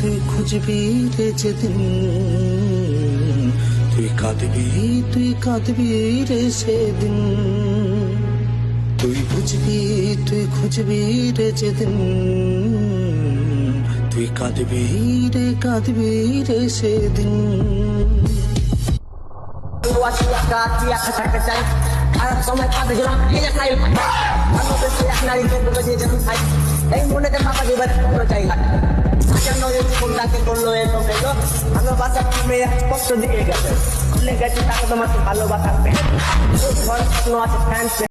তুই খুঁজবি রে যেদিন, তুই কাঁদবি রে সেদিন। তুই খুঁজবি রে যেদিন, তুই কাঁদবি রে সেদিন। এই মনেতে ফাঁকা দিবার কোনো জায়গা কোনটাকে করলো এলো গেলো ভালোবাসা মেয়ে কষ্ট দিয়ে গেছে গেছে তাকে তোমাকে ভালোবাসা ঘর স্বপ্ন আছে ফ্যান